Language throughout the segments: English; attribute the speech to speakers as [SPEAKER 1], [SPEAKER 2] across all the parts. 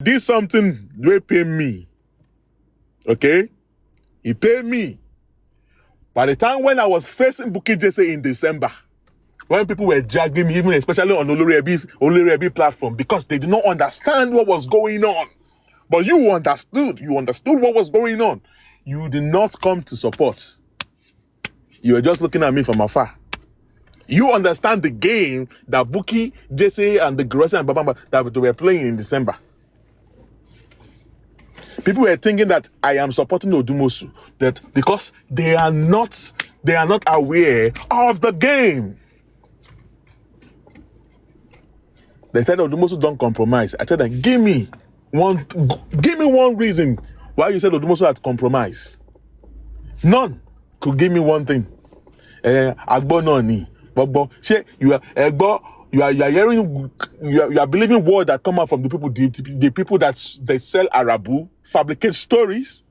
[SPEAKER 1] this something they pay me. Okay? He paid me. By the time when I was facing Bukky Jesse in December, when people were dragging me, even especially on Olori platform, because they did not understand what was going on. But you understood what was going on. You did not come to support. You were just looking at me from afar. You understand the game that Bukky, Jesse, and the Grievances and Baba that they were playing in December. People were thinking that I am supporting Odumosu, that because they are not aware of the game. They said Odumosu don't compromise. I told them, give me one reason why you said Odumosu had compromised. None could give me one thing. Agbo noni, but you are hearing, you are believing words that come out from the people that sell Arabu, fabricate stories.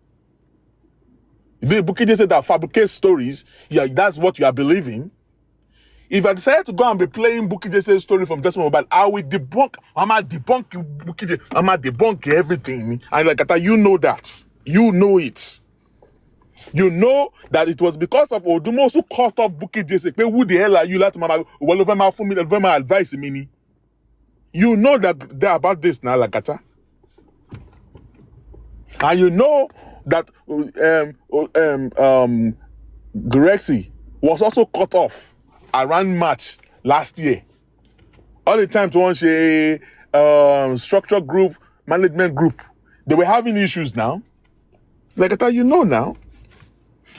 [SPEAKER 1] The Bukky Jesse that fabricate stories, yeah, that's what you are believing. If I decided to go and be playing Bukky Jesse's story from Desmond Mobile, I will debunk. I'ma debunk Bukky Jesse. I'ma debunk everything. And like that, you know that. You know it. You know that it was because of Odumosu who cut off Bukky Jesse. Who the hell are you? Let my advice me. You know that they're about this now, Lakata. And you know that Grexy was also cut off around March last year. All the time to want a structure group, management group. They were having issues now. Like I thought, you know now.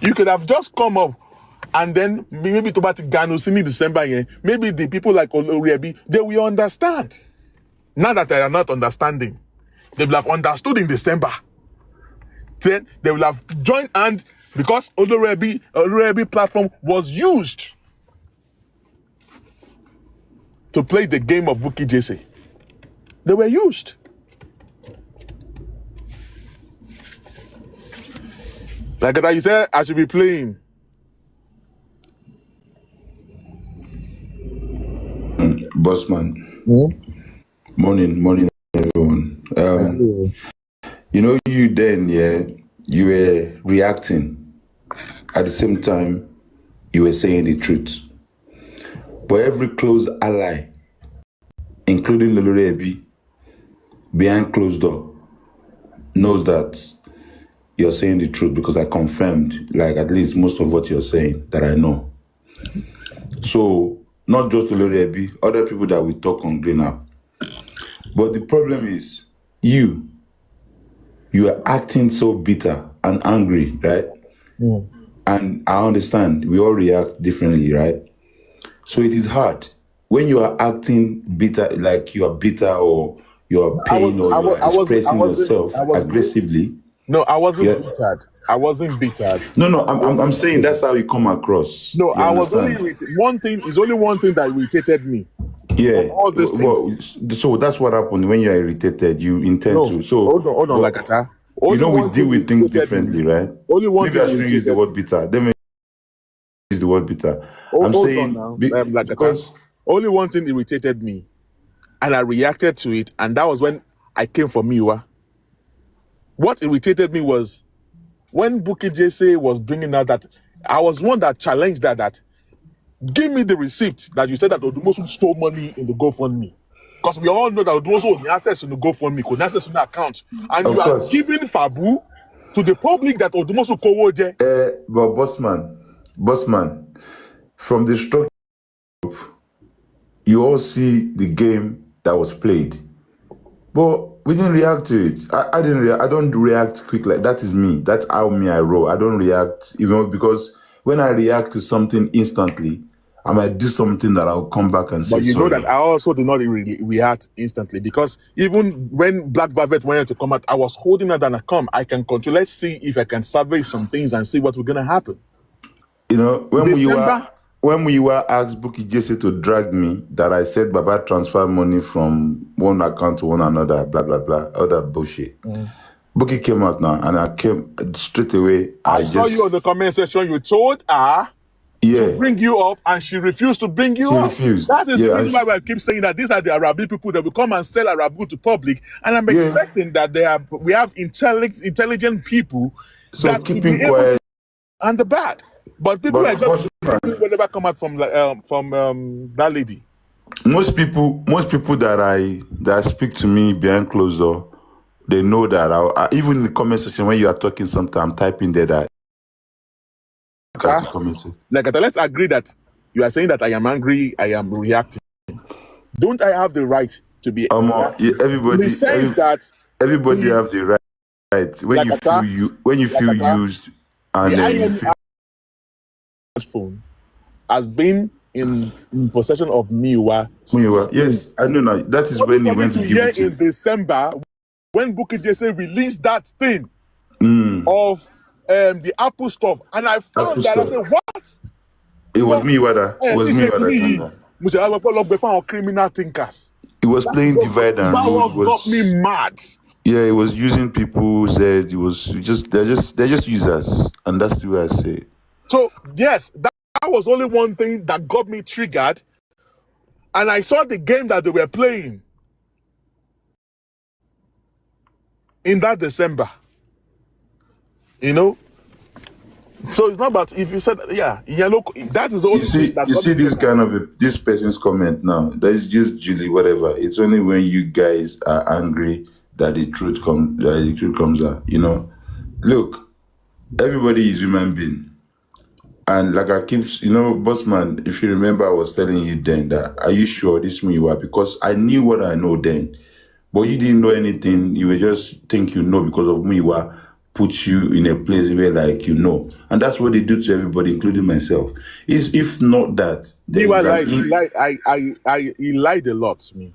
[SPEAKER 1] You could have just come up and then maybe to Gano Sini December, maybe the people like Oloriebi, they will understand. Now that they are not understanding, they will have understood in December. Then they will have joined hand because Oloriebi platform was used to play the game of Bukky Jesse. They were used. Like that, you said I should be playing.
[SPEAKER 2] Bossman. Morning, everyone. You know, you then, you were reacting. At the same time, you were saying the truth. But every close ally, including Oloriebi, behind closed door, knows that you're saying the truth because I confirmed, like, at least most of what you're saying that I know. So, not just Oloriebi, other people that we talk on Green App. But the problem is, you are acting so bitter and angry, right? And I understand, we all react differently, right? So it is hard. When you are acting bitter, like you are bitter or you are pain or you are expressing yourself aggressively.
[SPEAKER 1] No, I wasn't bittered. I wasn't bittered.
[SPEAKER 2] No, I'm saying that's how you come across.
[SPEAKER 1] No, I was only one thing that irritated me.
[SPEAKER 2] Yeah.
[SPEAKER 1] All this thing.
[SPEAKER 2] So that's what happened when you are irritated. You intend to. So
[SPEAKER 1] hold on, like that.
[SPEAKER 2] You know, we deal with things differently, right?
[SPEAKER 1] Only one
[SPEAKER 2] Maybe I shouldn't use the word bitter. Then use the word bitter. I'm saying because
[SPEAKER 1] only one thing irritated me, and I reacted to it, and that was when I came for Miwa. What irritated me was when Bukky Jesse was bringing out that I was one that challenged that give me the receipt that you said that Odumosu stole money in the GoFundMe. Because we all know that Odumosu had access to the GoFundMe, could access to the account. And you are giving Fabu to the public that Odumosu Kowoje.
[SPEAKER 2] But Bossman, from the structure group, you all see the game that was played. But we didn't react to it. I didn't react. I don't react quickly. That is me. That's how I roll. I don't react, even because when I react to something instantly, I might do something that I'll come back and say.
[SPEAKER 1] But you know that I also did not really react instantly, because even when Black Velvet wanted to come out, I was holding her down. I can control. Let's see if I can salvage some things and see what's gonna happen.
[SPEAKER 2] You know, when we were asked Bukky Jesse to drag me, that I said Baba transfer money from one account to one another, blah blah blah, all that bullshit. Bukky came out now, and I came straight away.
[SPEAKER 1] I saw you on the comment section. You told her. to bring you up, and she refused to bring you up.
[SPEAKER 2] Refused.
[SPEAKER 1] That is the reason why I keep saying that these are the Arabic people that will come and sell Arabic to public, and I'm expecting that we have intelligent people that
[SPEAKER 2] keeping quiet
[SPEAKER 1] and the bad. But people are just whatever come out from that lady.
[SPEAKER 2] Most people that speak to me behind closed door, they know that I even in the comment section when you are talking, sometimes I'm typing there that.
[SPEAKER 1] Let's agree that you are saying that I am angry, I am reacting. Don't I have the right to be
[SPEAKER 2] everybody
[SPEAKER 1] says that
[SPEAKER 2] everybody have the right when you feel used and you feel
[SPEAKER 1] phone has been in possession of Miwa.
[SPEAKER 2] Yes, I know now. That is when he went to Djibouti
[SPEAKER 1] in December when Bukky Jesse released that thing of the Apple stuff, and I found that I said, what?
[SPEAKER 2] It was Miwa that
[SPEAKER 1] criminal thinkers.
[SPEAKER 2] It was playing divide and rule.
[SPEAKER 1] That got me mad.
[SPEAKER 2] Yeah, it was using people. Said it was they're just users, and that's the way I say it.
[SPEAKER 1] So yes, that was only one thing that got me triggered, and I saw the game that they were playing in that December. So it's not about if you said that is the only thing that
[SPEAKER 2] you see this kind of this person's comment now. That is just Julie, whatever. It's only when you guys are angry that the truth comes out. Look, everybody is human being. And like I keep, Bossman, if you remember, I was telling you then that, are you sure this me you are? Because I knew what I know then. But you didn't know anything. You were just think because of me, put you in a place where And that's what they do to everybody, including myself. If not that,
[SPEAKER 1] he lied a lot to me.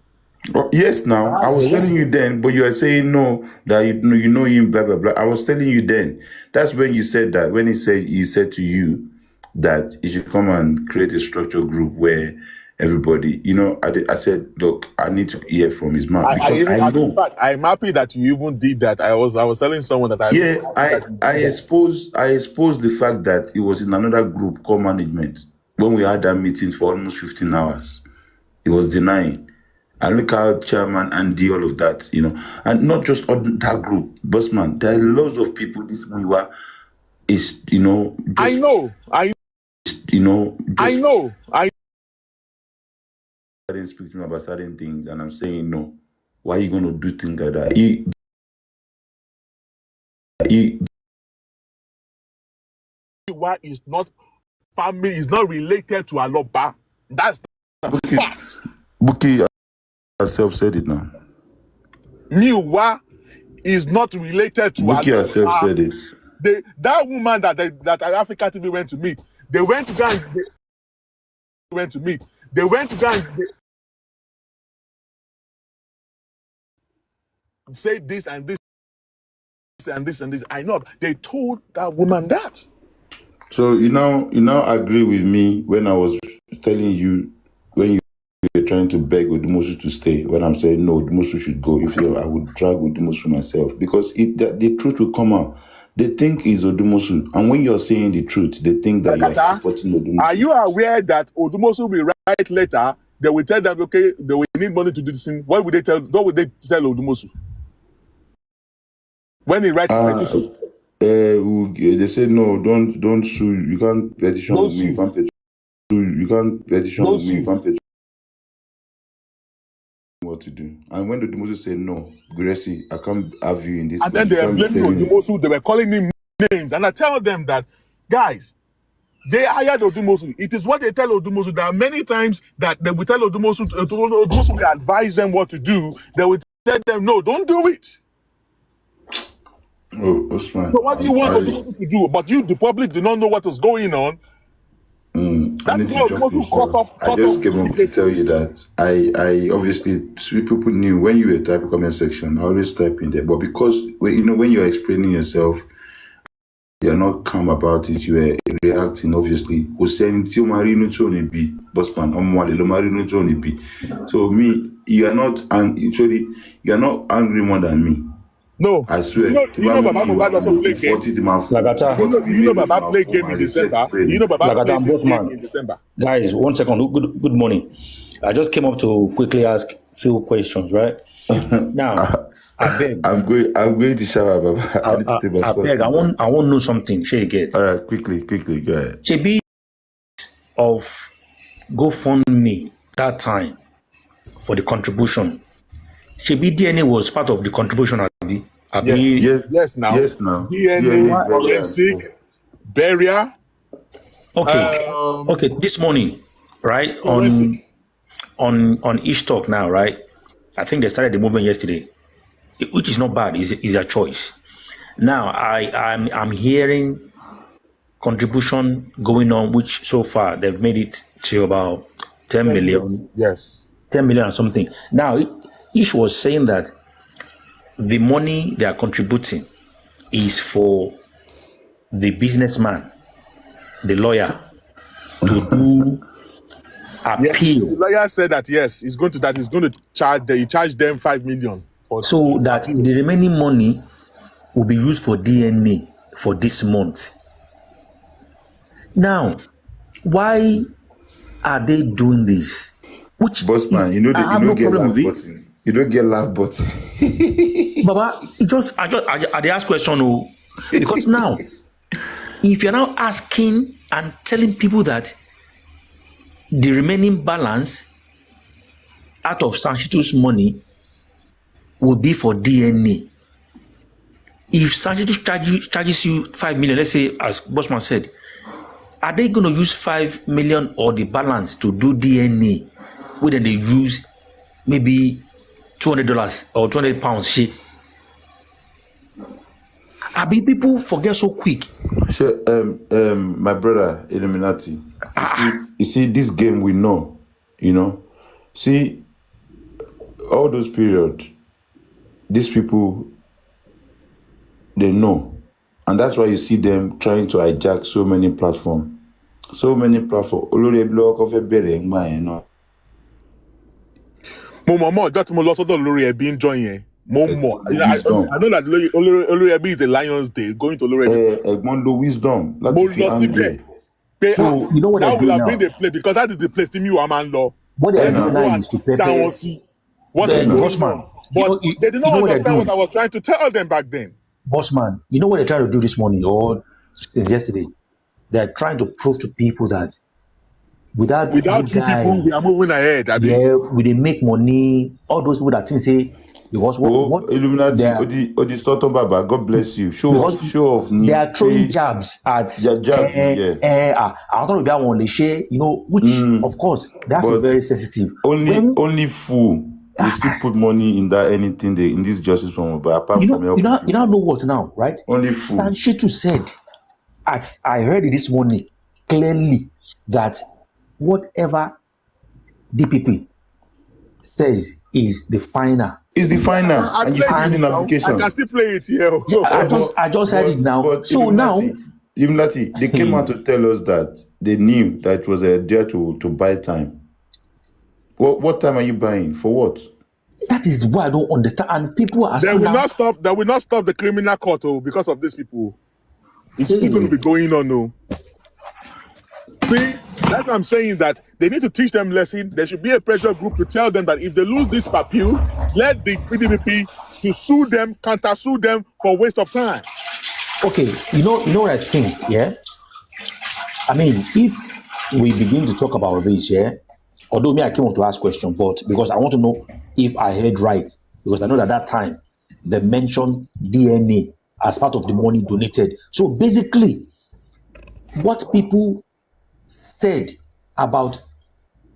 [SPEAKER 2] Yes, now I was telling you then, but you are saying no, that you know him, blah blah blah. I was telling you then. That's when you said that. When he said to you that he should come and create a structure group where everybody, I said, look, I need to hear from his mouth because I know.
[SPEAKER 1] In fact, I'm happy that you even did that. I was telling someone that
[SPEAKER 2] I exposed the fact that it was in another group called management when we had that meeting for almost 15 hours. He was denying. And look how chairman and do all of that, and not just that group, Bossman. There are lots of people. This Miwa is,
[SPEAKER 1] I know. I
[SPEAKER 2] didn't speak to me about certain things, and I'm saying no. Why are you gonna do things like that?
[SPEAKER 1] Miwa is not family. Is not related to Aloba. That's the fact.
[SPEAKER 2] Bukky herself said it now.
[SPEAKER 1] Miwa is not related to
[SPEAKER 2] Bukky herself said it.
[SPEAKER 1] That woman that Africa TV went to meet, they went to go and say this and this and this and this. I know they told that woman that.
[SPEAKER 2] So you now agree with me when I was telling you when you were trying to beg Odumosu to stay, when I'm saying no, Odumosu should go. If I would drag Odumosu myself, because the truth will come out. They think it's Odumosu, and when you're saying the truth, they think that you're supporting Odumosu.
[SPEAKER 1] Are you aware that Odumosu will write later? They will tell them, okay, they will need money to do this thing. What would they tell Odumosu? When he writes petition?
[SPEAKER 2] They say no, don't sue. You can't petition with me. You can't petition. You can't petition with me. You can't petition. What to do? And when the Odumosu say no, Gracie, I can't have you in this.
[SPEAKER 1] And then they are blaming Odumosu. They were calling him names, and I tell them that, guys, they hired Odumosu. It is what they tell Odumosu. There are many times that they will tell Odumosu will advise them what to do. They will tell them, no, don't do it.
[SPEAKER 2] Oh, Bossman.
[SPEAKER 1] So what do you want Odumosu to do? But the public, do not know what is going on.
[SPEAKER 2] I just came up to tell you that I obviously people knew when you were typing comment section. I always type in there, but because when you're explaining yourself, you're not calm about it. You were reacting, obviously. So me, you are not angry more than me.
[SPEAKER 1] No.
[SPEAKER 2] I swear.
[SPEAKER 1] Baba Mohbad also played game.
[SPEAKER 2] 40 the man.
[SPEAKER 3] Lagata.
[SPEAKER 1] Baba played game in December. Baba
[SPEAKER 3] Lagata
[SPEAKER 1] played
[SPEAKER 3] and
[SPEAKER 1] this game
[SPEAKER 3] Bossman.
[SPEAKER 1] in December.
[SPEAKER 3] Guys, 1 second. Good morning. I just came up to quickly ask few questions, right? Now, I beg.
[SPEAKER 2] I'm going to shower, Baba. I need to take myself.
[SPEAKER 3] I beg. I want to know something. Shey you get.
[SPEAKER 2] All right, quickly, go ahead.
[SPEAKER 3] Shebi of GoFundMe that time for the contribution. Shebi DNA was part of the contribution, Abi.
[SPEAKER 1] Yes, now. DNA, forensic, burial.
[SPEAKER 3] Okay. This morning, right?
[SPEAKER 1] Forensic.
[SPEAKER 3] On Ish Talk now, right? I think they started the movement yesterday, which is not bad. Is a choice. Now I'm hearing contribution going on, which so far they've made it to about 10 million.
[SPEAKER 1] Yes.
[SPEAKER 3] 10 million or something. Now, Ish was saying that the money they are contributing is for the businessman, the lawyer, to do appeal.
[SPEAKER 1] The lawyer said that yes, he's going to charge them 5 million.
[SPEAKER 3] So that the remaining money will be used for DNA for this month. Now, why are they doing this? Which
[SPEAKER 2] Bossman, you don't get laugh button. You don't get laugh button.
[SPEAKER 3] Baba, I ask question because now, if you're now asking and telling people that the remaining balance out of Shittu's money will be for DNA. If Shittu charges you 5 million, let's say, as Bossman said, are they going to use 5 million or the balance to do DNA? Whether they use maybe $200 or £200 shit. People forget so quick.
[SPEAKER 2] Sure, my brother, Illuminati. You see, this game we know, See, all those periods, these people, they know. And that's why you see them trying to hijack so many platforms.
[SPEAKER 1] Mo got mo lọ sọ́dọ̀ lórí ẹbí ń join yẹn. I know that Olórí ẹbí is a Lions Day going to Olórí ẹbí.
[SPEAKER 2] Ẹ̀gbọ́n lo wisdom.
[SPEAKER 1] Mo lọ síbẹ̀.
[SPEAKER 3] So you know what
[SPEAKER 1] that
[SPEAKER 3] they do
[SPEAKER 1] will have
[SPEAKER 3] now?
[SPEAKER 1] been the place because that is the place tí mi wà máa ń lọ.
[SPEAKER 3] What they do now is to prepare.
[SPEAKER 1] What is going on? But they did not understand what I was trying to tell them back then.
[SPEAKER 3] Bossman, you know what they're trying to do this morning or since yesterday? They're trying to prove to people that without
[SPEAKER 1] you people, we are moving ahead.
[SPEAKER 3] Yeah, we didn't make money. All those people that think say because what
[SPEAKER 2] Illuminati, Odi Stoton Baba, God bless you. Show off.
[SPEAKER 3] They are throwing jabs at I don't know that one they share, which of course that's very sensitive.
[SPEAKER 2] Only fool will still put money in that anything in this justice from but apart from
[SPEAKER 3] you know what now, right?
[SPEAKER 2] Only fool.
[SPEAKER 3] Shittu said, as I heard it this morning clearly, that whatever DPP says is the final.
[SPEAKER 2] It's the final. And you still in application.
[SPEAKER 1] I can still play it here.
[SPEAKER 3] I just heard it now. So
[SPEAKER 2] Illuminati, they came out to tell us that they knew that it was a dare to buy time. What time are you buying? For what?
[SPEAKER 3] That is why I don't understand. And people are
[SPEAKER 1] They will not stop the criminal court because of these people. It's still going to be going on. No. See, that's what I'm saying, that they need to teach them lesson. There should be a pressure group to tell them that if they lose this appeal, let the PDP to sue them, counter-sue them for waste of time.
[SPEAKER 3] Okay, you know what I think, yeah? I mean, if we begin to talk about this, yeah, although I came up to ask question, but because I want to know if I heard right, because I know that time they mentioned DNA as part of the money donated. So basically, what people said about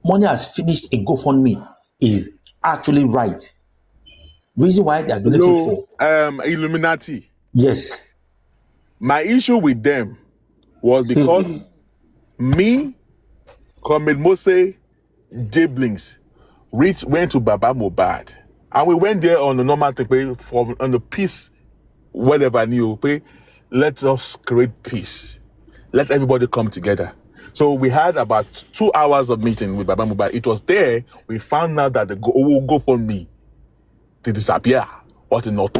[SPEAKER 3] money has finished in GoFundMe is actually right. Reason why they are donating for
[SPEAKER 1] Illuminati.
[SPEAKER 3] Yes.
[SPEAKER 1] My issue with them was because me, Comrade Mose, Jablings, went to Baba Mohbad, and we went there on the normal thing, on the peace, whatever new pay. Let us create peace. Let everybody come together. So we had about 2 hours of meeting with Baba Mohbad. It was there we found out that the GoFundMe to disappear or to not.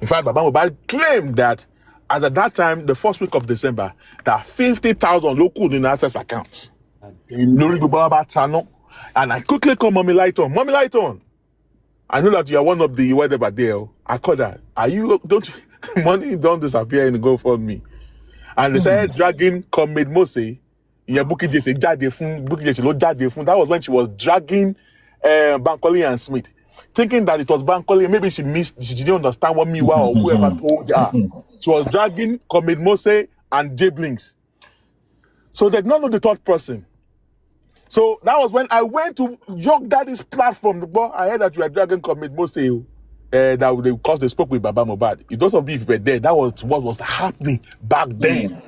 [SPEAKER 1] In fact, Baba Mohbad claimed that as at that time, the first week of December, that 50,000 local in access accounts. Lórí gbogbo Baba channel. And I quickly call Mommy Lighton. Mommy Lighton, I know that you are one of the whatever there. I called her. Are you, don't, money don't disappear in the GoFundMe. And they started dragging Comrade Mose. Yeah, Bukky Jesse jáde fún. That was when she was dragging Bankole and Smith, thinking that it was Bankole. Maybe she didn't understand what Miwa or whoever told her. She was dragging Comrade Mose and Jay Blinks. So they did not know the third person. So that was when I went to York Daddy's platform. I heard that you were dragging Comrade Mose. Because they spoke with Baba Mohbad. If those of you were there, that was what was happening back then.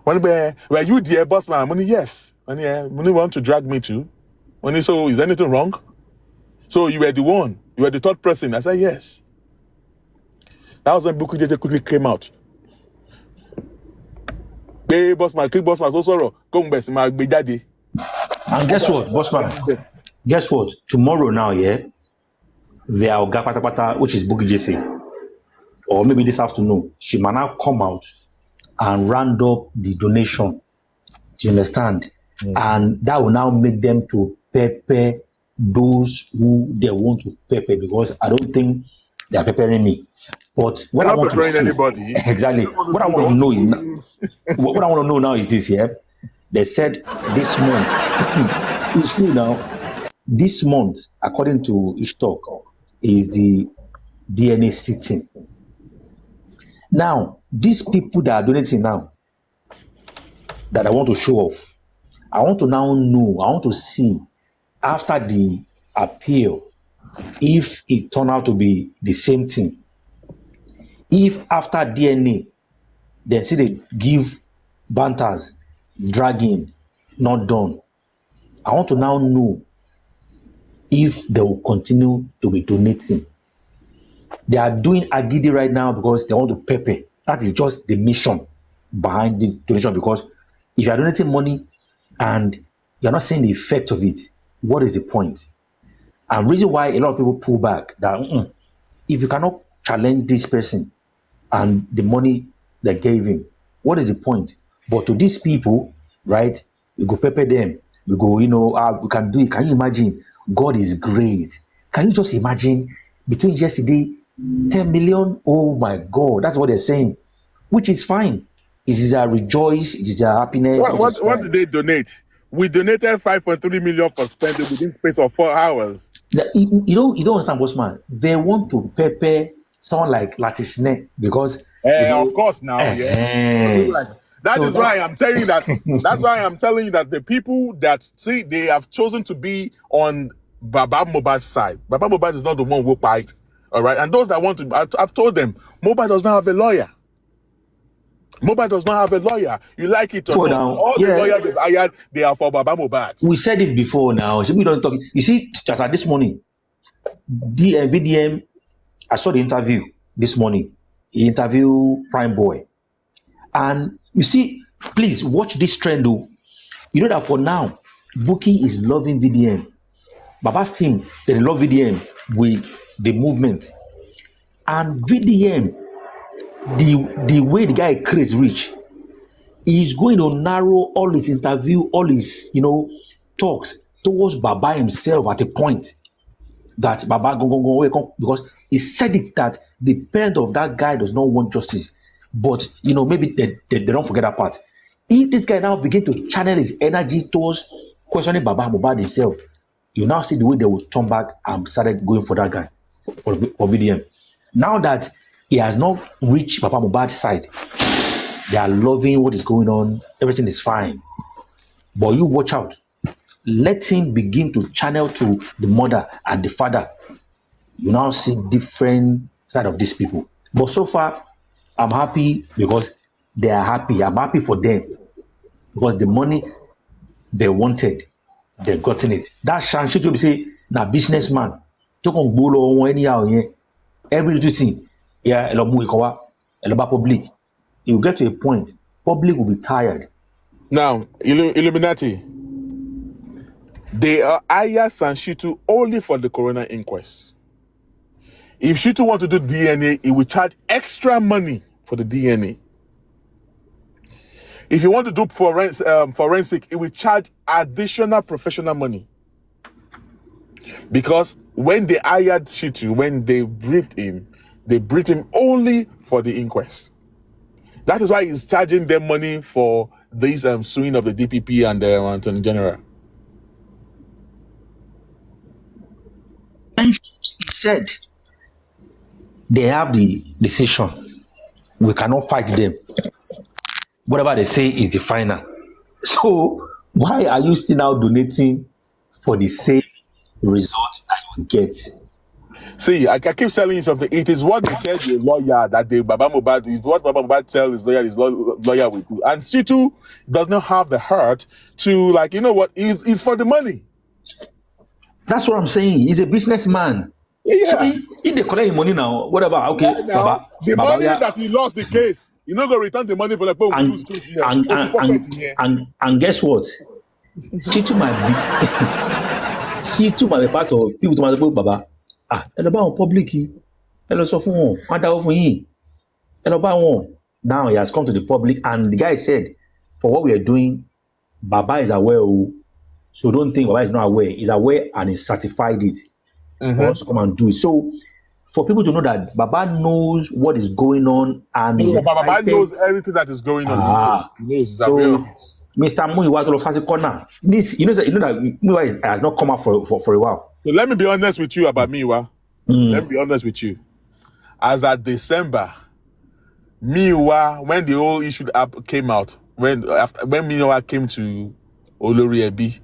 [SPEAKER 1] When were you there, Bossman? Money, yes. Money want to drag me too. Money, so is anything wrong? So you were the one. You were the third person. I said yes. That was when Bukky Jesse quickly came out. Hey, Bossman, so sorrow. Come back, my big daddy.
[SPEAKER 3] And guess what, Bossman? Guess what? Tomorrow now, yeah, their Oga Patapata, which is Bukky Jesse, or maybe this afternoon, she might now come out and round up the donation. Do you understand? And that will now make them to pepper those who they want to pepper, because I don't think they are peppering me. But what I want to see,
[SPEAKER 1] anybody.
[SPEAKER 3] exactly, what I want to know is what I want to know now is this. Yeah, they said this month. You see now, this month, according to Ishtok, is the DNA sitting. Now, these people that are donating now, that I want to show off, I want to now know, I want to see after the appeal, if it turned out to be the same thing. If after DNA, they see they give banters, dragging, not done, I want to now know if they will continue to be donating. They are doing agidi right now because they want to pepper. That is just the mission behind this donation, because if you are donating money and you're not seeing the effect of it, what is the point? And reason why a lot of people pull back, that if you cannot challenge this person and the money they gave him, what is the point? But to these people, right, we go pepper them, we go, we can do it. Can you imagine? God is great. Can you just imagine between yesterday, 10 million? Oh my God, that's what they're saying, which is fine. It is a rejoice, it is a happiness.
[SPEAKER 1] What did they donate? We donated 5.3 million for spending within space of 4 hours.
[SPEAKER 3] You don't understand, Bossman. They want to pepper someone like Latisne because
[SPEAKER 1] of course now, yes. That is why I'm telling you that. That's why I'm telling you that the people that see they have chosen to be on Baba Mohbad's side. Baba Mohbad is not the one who fight. All right, and those that want to, I've told them, Mohbad does not have a lawyer. Mohbad does not have a lawyer. You like it or not?
[SPEAKER 3] Now,
[SPEAKER 1] all the lawyers they've hired, they are for Baba Mohbad.
[SPEAKER 3] We said this before now. We don't talk. You see, just like this morning, VDM, I saw the interview this morning. He interviewed Prime Boy. And you see, please watch this trend though. You know that for now, Bukky is loving VDM. Baba's team, they love VDM with the movement. And VDM, the way the guy creates reach, is going to narrow all his interview, all his talks towards Baba himself at a point that Baba go because he said it that the parent of that guy does not want justice. But maybe they don't forget that part. If this guy now begin to channel his energy towards questioning Baba Mohbad himself, you now see the way they will turn back and started going for that guy for VDM. Now that he has not reached Baba Mohbad's side, they are loving what is going on. Everything is fine. But you watch out. Let him begin to channel to the mother and the father. You now see different side of these people. But so far, I'm happy because they are happy. I'm happy for them because the money they wanted, they've gotten it. That Shittu will say, now businessman, to come bolo anyhow, every little thing, Aloba public. You get to a point, public will be tired.
[SPEAKER 1] Now, Illuminati, they are hired Shittu only for the coroner inquest. If Shittu want to do DNA, he will charge extra money for the DNA. If you want to do forensic, it will charge additional professional money. Because when they hired Shittu, when they briefed him only for the inquest. That is why he's charging them money for this suing of the DPP and the Attorney General.
[SPEAKER 3] And he said they have the decision. We cannot fight them. Whatever they say is the final. So why are you still now donating for the same result that you get?
[SPEAKER 1] See, I keep telling you something. It is what they tell the lawyer that Baba Mohbad is what Baba Mohbad tells his lawyer will do. And Shittu does not have the heart to, like, you know what, is for the money.
[SPEAKER 3] That's what I'm saying. He's a businessman.
[SPEAKER 1] Yeah.
[SPEAKER 3] So if they collect money now, whatever, okay.
[SPEAKER 1] Yeah, now,
[SPEAKER 3] Baba,
[SPEAKER 1] the
[SPEAKER 3] Baba,
[SPEAKER 1] money that he lost the case, you know, go return the money for like
[SPEAKER 3] and guess what? Shittu might be part of people to my Baba. Aloba on public. Elo sọ fún wọn, wọ́n dáwọ́ fún yín. Aloba wọn. Now he has come to the public, and the guy said, for what we are doing, Baba is aware. So don't think Baba is not aware. He's aware and he certified it for us to come and do it. So for people to know that Baba knows what is going on and
[SPEAKER 1] Baba knows everything that is going on. He knows. He's aware of it.
[SPEAKER 3] Mr. Muyiwa to Fasi corner. This you know that Muyiwa has not come out for a while.
[SPEAKER 1] So let me be honest with you about Miwa. Let me be honest with you. As at December, Miwa, when the whole issue came out, when Miwa came to Olori Ebi,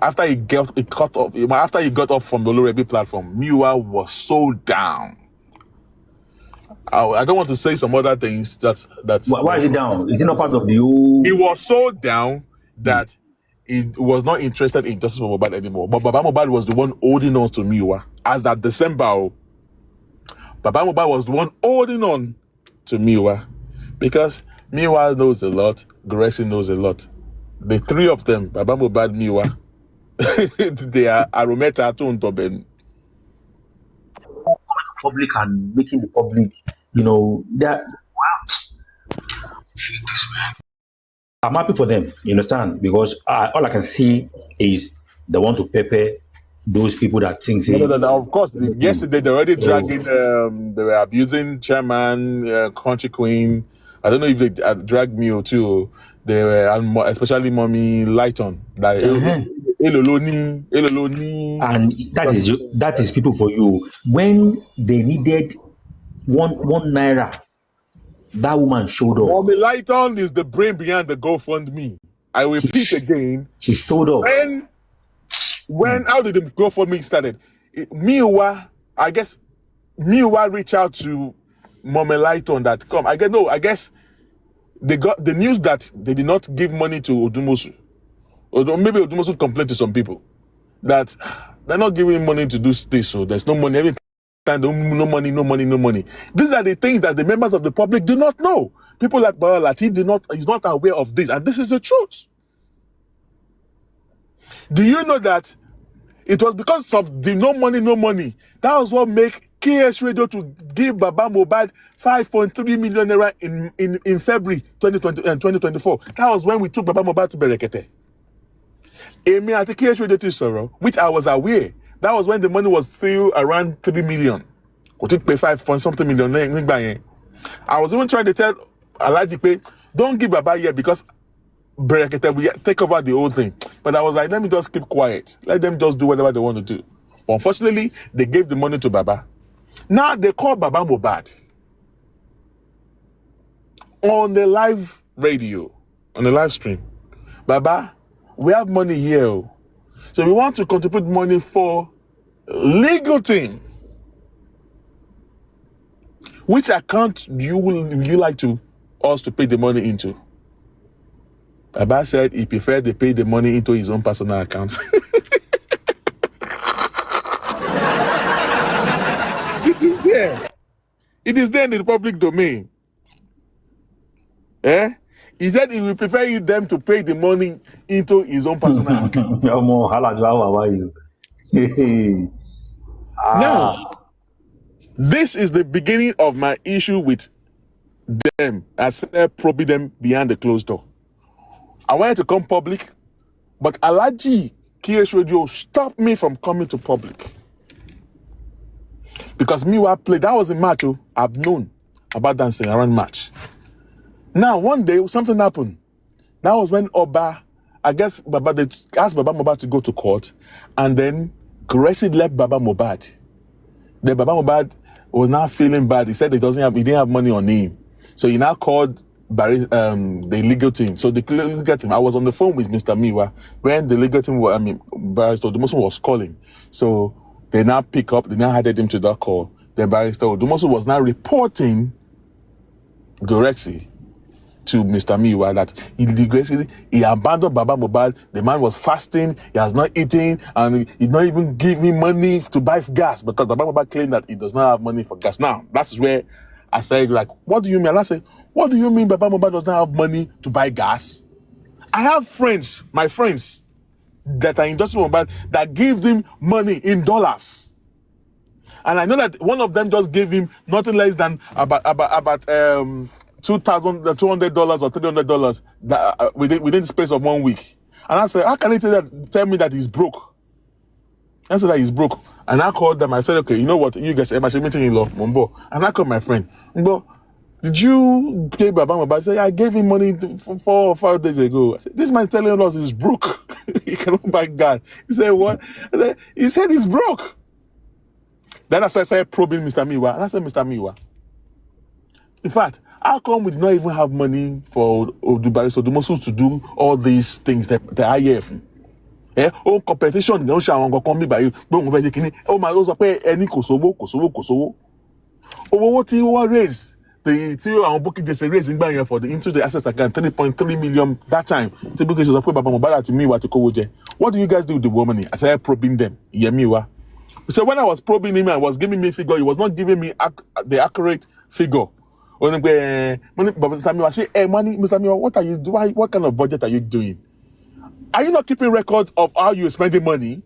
[SPEAKER 1] after he got off from the Olori Ebi platform, Miwa was so down. I don't want to say some other things.
[SPEAKER 3] Why is he down? Is he not part of the whole?
[SPEAKER 1] He was so down that he was not interested in justice for Mohbad anymore. But Baba Mohbad was the one holding on to Miwa. As that December, Baba Mohbad was the one holding on to Miwa. Because Miwa knows a lot, Gracie knows a lot. The three of them, Baba Mohbad, Miwa, they are Arometa to Untoben.
[SPEAKER 3] Public and making the public, that I'm happy for them, you understand? Because all I can see is they want to pepper those people that think.
[SPEAKER 1] No. Of course, yesterday they already dragging. They were abusing chairman, country queen. I don't know if they dragged me too. They were, especially Mommy Lighton. Like, Eloloni.
[SPEAKER 3] And that is people for you. When they needed one naira, that woman showed up.
[SPEAKER 1] Mommy Lighton is the brain behind the GoFundMe. I will repeat again.
[SPEAKER 3] She showed up.
[SPEAKER 1] When how did the GoFundMe started? Miwa reached out to Mommy Lighton that come. I guess they got the news that they did not give money to Odumosu. Or maybe Odumosu complained to some people that they're not giving money to do this, so there's no money. Every time, no money. These are the things that the members of the public do not know. People like Lati is not aware of this, and this is the truth. Do you know that it was because of the no money? That was what made KS Radio to give Baba Mohbad 5.3 million naira in February 2024. That was when we took Baba Mohbad to Berekete. Emi ati KS Radio Tisoro, which I was aware. That was when the money was still around 3 million. We took pay 5 point something million. I was even trying to tell Alaji Pay, don't give Baba yet because Berekete will take over the whole thing. But I was like, let me just keep quiet. Let them just do whatever they want to do. But unfortunately, they gave the money to Baba. Now they call Baba Mohbad on the live radio, on the live stream. Baba, we have money here. So we want to contribute money for legal team. Which account you like to us to pay the money into? Baba said he preferred to pay the money into his own personal account. It is there. It is there in the public domain. He said he would prefer them to pay the money into his own personal account.
[SPEAKER 3] How are you?
[SPEAKER 1] Now, this is the beginning of my issue with them. I started probing them behind the closed door. I wanted to come public, but Alaji KS Radio stopped me from coming to public. Because Miwa played, that was a match I've known about dancing around match. Now, one day, something happened. That was when Oba, I guess, they asked Baba Mohbad to go to court, and then Gressy left Baba Mohbad. Then Baba Mohbad was now feeling bad. He said he didn't have money on him. So he now called the legal team. So the legal team, I was on the phone with Mr. Miwa when the legal team, Barrister Odumosu was calling. So they now pick up, they now added him to that call. Then Barrister Odumosu was now reporting Gorexy to Mr. Miwa that he abandoned Baba Mohbad. The man was fasting, he has not eaten, and he's not even giving money to buy gas because Baba Mohbad claimed that he does not have money for gas. Now, that's where I said, like, what do you mean? And I said, what do you mean Baba Mohbad does not have money to buy gas? I have friends, my friends, that are in Justice Mohbad that give him money in dollars. And I know that one of them just gave him nothing less than about $2,200 or $300 within the space of 1 week. And I said, how can he tell me that he's broke? I said that he's broke. And I called them. I said, okay, you know what? You guys, I'm meeting in law, Mumbo. And I called my friend. Mumbo, did you pay Baba Mohbad? I said, I gave him money 4 or 5 days ago. I said, this man telling us he's broke. He cannot buy gas. He said, what? He said he's broke. Then I started probing Mr. Miwa. And I said, Mr. Miwa, in fact, how come we did not even have money for Barrister Odumosu to do all these things that are here? Competition, no shall come me by you. Oh, my Lord, pay any Kosovo. What you raise? The two our booking just raising by for the into the assets account 3.3 million that time. Typically, so Baba Mohbad to me what to Kowoje. What do you guys do with the woman? I started probing them. Yemiwa. So when I was probing him and was giving me figure, he was not giving me the accurate figure. Mr. Miwa, what are you doing? What kind of budget are you doing? Are you not keeping record of how you're spending money?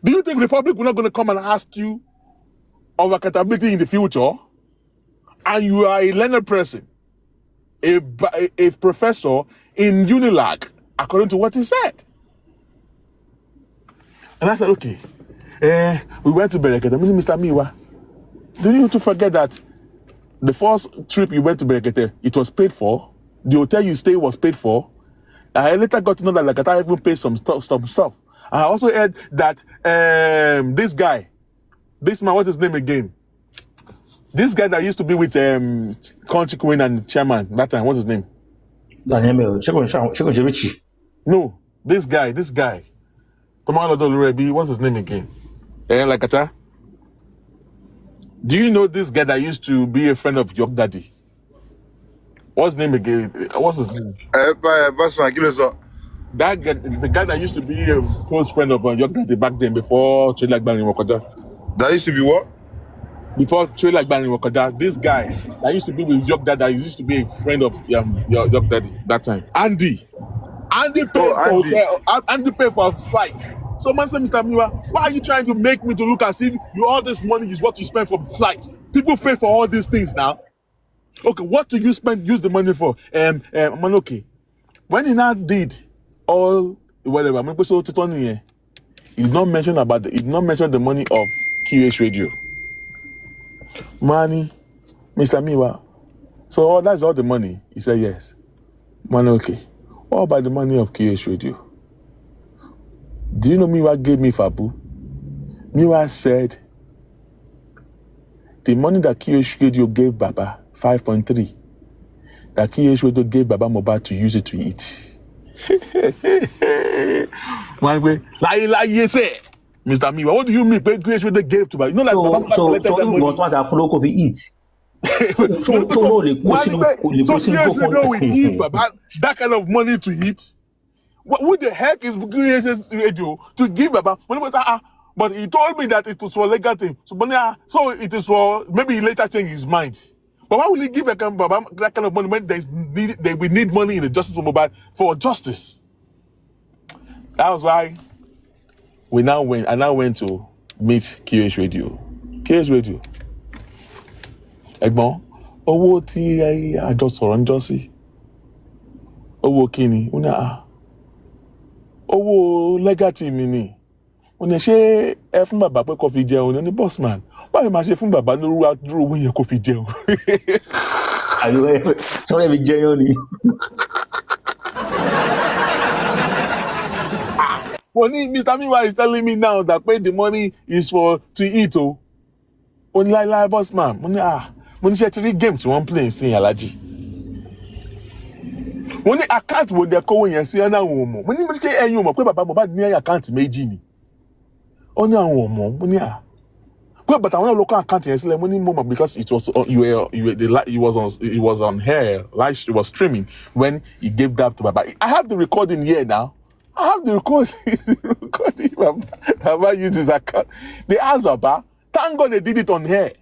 [SPEAKER 1] Do you think the Republic will not going to come and ask you of accountability in the future? And you are a learned person, a professor in Unilag, according to what he said. And I said, okay. We went to Berekete. Mr. Miwa, do you to forget that the first trip you went to Berekete, it was paid for? The hotel you stayed was paid for? I later got to know that Lakata even paid some stuff. I also heard that this man, what's his name again? This guy that used to be with Country Queen and Chairman that time, what's his name? No, this guy. What's his name again? Lakata. Do you know this guy that used to be a friend of your daddy? What's his name again? What's his name?
[SPEAKER 2] Bossman, give us a...
[SPEAKER 1] That guy, the guy that used to be a close friend of your daddy back then before Trailer Bang in Wakoda.
[SPEAKER 2] That used to be what?
[SPEAKER 1] Before Trailer Bang in Wakoda, this guy that used to be with your dad, that used to be a friend of your daddy that time. Andy paid Andy paid for a flight. So man said, Mr. Miwa, why are you trying to make me to look as if all this money is what you spend for flight? People pay for all these things now. Okay, what do you use the money for? Okay. When he now did all whatever, he did not mention the money of QH Radio. Money, Mr. Miwa. So that's all the money. He said yes. Man, okay. What about the money of QH Radio? Do you know Miwa gave me Fabu? Miwa said the money that QH Radio gave Baba, 5.3, that QH Radio gave Baba Mohbad to use it to eat. One way, lie, say, Mr. Miwa, what do you mean? QH Radio gave to Baba? You know, like Baba Mohbad collected that money.
[SPEAKER 3] What that follow coffee eat?
[SPEAKER 1] So QH Radio will give Baba that kind of money to eat. What the heck is QH Radio to give Baba? But he told me that it was for legal thing. So it is for, maybe he later changed his mind. But why will he give that kind of money when we need money in the justice for Mohbad for justice? That was why I now went to meet QH Radio. QH Radio. Ẹ̀gbọ́n, owó tí àjọ sọ̀rọ̀ ń jọ sí. Owó kíni? Ó ní owó legacy mi ni. Ó ní ṣé ẹ fún bàbá pé kó fi jẹun ní Bossman. Báwo máa ṣe fún bàbá lórí àdúró owó yẹn kó fi jẹun?
[SPEAKER 3] Sọ́rọ́ mi jẹun ni.
[SPEAKER 1] Well, Mr. Miwa is telling me now that the money is to eat. Only like Bossman. Mo ní ṣe ti rí game tí wọ́n play sí Alhaji. Mo ní account wo dẹ̀ kówó yẹn sí ẹ̀nà àwọn ọmọ. Mo ní kí ẹ̀yin ọmọ pé bàbá Mohbad ní account méjì ni. Ó ní àwọn ọmọ. Mo ní pé but àwọn local account yẹn sílẹ̀. Mo ní mo mọ̀ because it was it was on air, live, it was streaming when he gave that to Baba. I have the recording here now. I have the recording. Baba used his account. They asked Baba. Thank God they did it on air.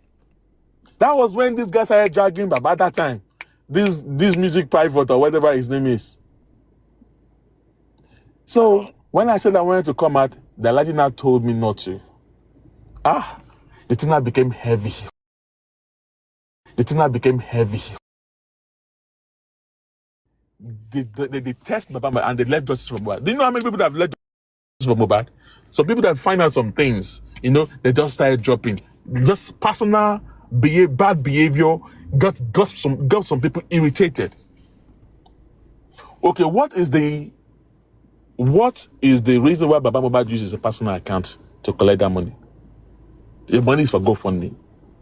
[SPEAKER 1] That was when this guy started dragging Baba at that time. This music pivot or whatever his name is. So when I said I wanted to come out, the Alhaji now told me not to. The thing now became heavy. They test Baba and they left justice for Mohbad. Do you know how many people that have left justice for Mohbad? Some people that find out some things, they just started dropping. Just personal bad behavior got some people irritated. Okay, what is the reason why Baba Mohbad uses a personal account to collect that money? The money is for GoFundMe.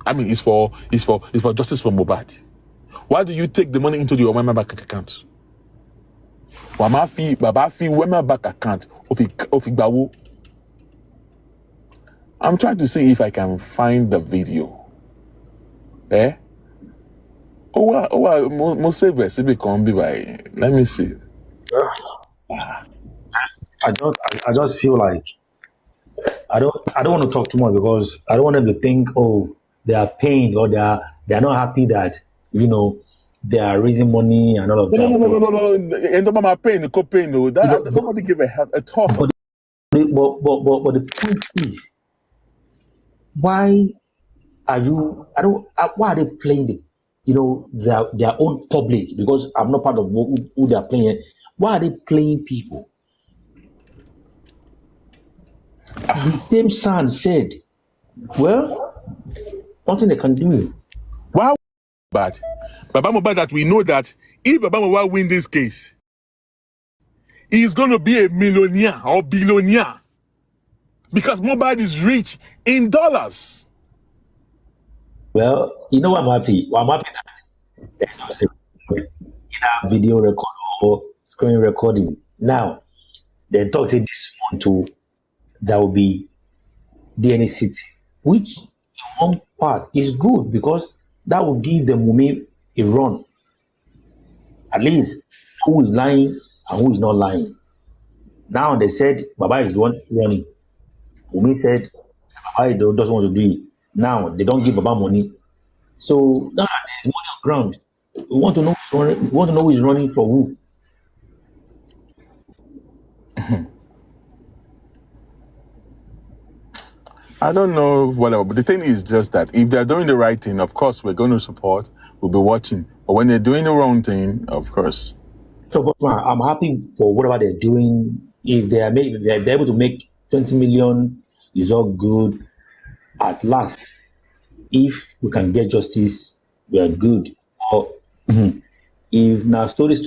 [SPEAKER 1] I mean, it's for justice for Mohbad. Why do you take the money into the Wema bank account? Baba fi Wema bank account of I'm trying to see if I can find the video. Let me see.
[SPEAKER 3] I just feel like I don't want to talk too much because I don't want them to think, they are paying or they are not happy that they are raising money and all of that.
[SPEAKER 1] No. And about paying the co-paying, nobody give a toss.
[SPEAKER 3] But the point is, why are they playing their own public? Because I'm not part of who they are playing. Why are they playing people? The same son said, well, nothing they can do.
[SPEAKER 1] Why bad? Baba Mohbad, that we know that if Baba Mohbad win this case, he's going to be a millionaire or billionaire. Because Mohbad is rich in dollars.
[SPEAKER 3] Well, you know what I'm happy? Well, I'm happy that there's also either video record or screen recording. Now, they talk say this one too, there will be DNA city, which in one part is good because that will give the Mumi a run. At least who is lying and who is not lying. Now they said Baba is the one running. Mumi said Baba doesn't want to do it. Now they don't give Baba money. So now there's money on ground. We want to know who is running for who.
[SPEAKER 1] I don't know whatever, but the thing is just that if they're doing the right thing, of course we're going to support, we'll be watching. But when they're doing the wrong thing, of course.
[SPEAKER 3] So I'm happy for whatever they're doing. If they're able to make 20 million, is all good. At last, if we can get justice, we are good. Or if now story,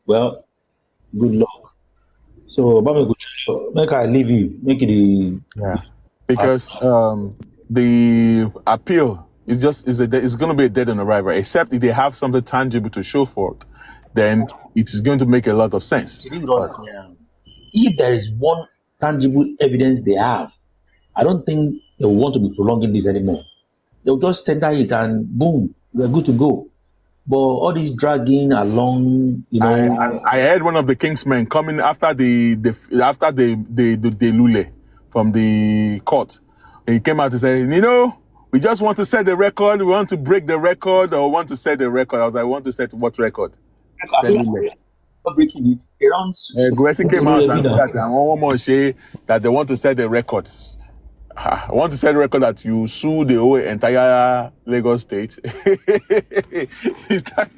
[SPEAKER 3] well, good luck. So make I leave you, make it
[SPEAKER 1] because the appeal is going to be a dead on arrival, except if they have something tangible to show for it, then it is going to make a lot of sense.
[SPEAKER 3] If there is one tangible evidence they have, I don't think they will want to be prolonging this anymore. They'll just tender it and boom, we're good to go. But all this dragging along,
[SPEAKER 1] I heard one of the Kingsmen coming after the Lule from the court. He came out to say, we just want to set the record. We want to break the record or want to set the record. I was like, want to set what record?
[SPEAKER 3] Not breaking it.
[SPEAKER 1] Gressy came out and said that one more say that they want to set the records. I want to set the record that you sue the whole entire Lagos state. Is that,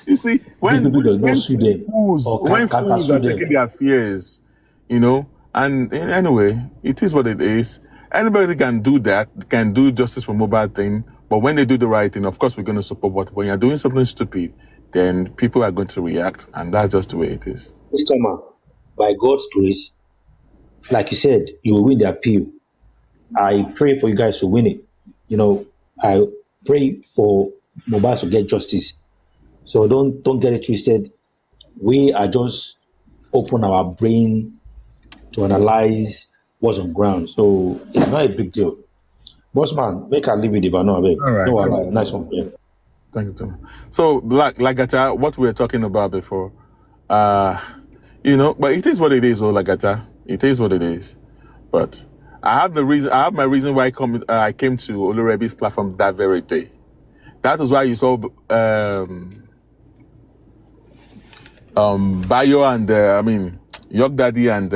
[SPEAKER 1] you see,
[SPEAKER 3] These people does not sue them or
[SPEAKER 1] when
[SPEAKER 3] can
[SPEAKER 1] fools
[SPEAKER 3] sue
[SPEAKER 1] are
[SPEAKER 3] them.
[SPEAKER 1] taking their fears, you know, and anyway, it is what it is. Anybody can do that, can do justice for Mohbad thing, but when they do the right thing, of course, we're going to support. But when you're doing something stupid, then people are going to react, and that's just the way it is.
[SPEAKER 3] This time, by God's grace, like you said, you will win the appeal. I pray for you guys to win it. You know, I pray for Mohbad to get justice. So don't get it twisted. We are just open our brain to analyze what's on ground. So it's not a big deal. Bossman, make I leave with Ivano.
[SPEAKER 1] All right.
[SPEAKER 3] No, nice one. Yeah.
[SPEAKER 1] Thank you, Tom. So, like what we were talking about before, you know, but it is what it is, Lagata. It is what it is. But I have my reason why I came to Olurebi's platform that very day. That is why you saw Bayo and York Daddy and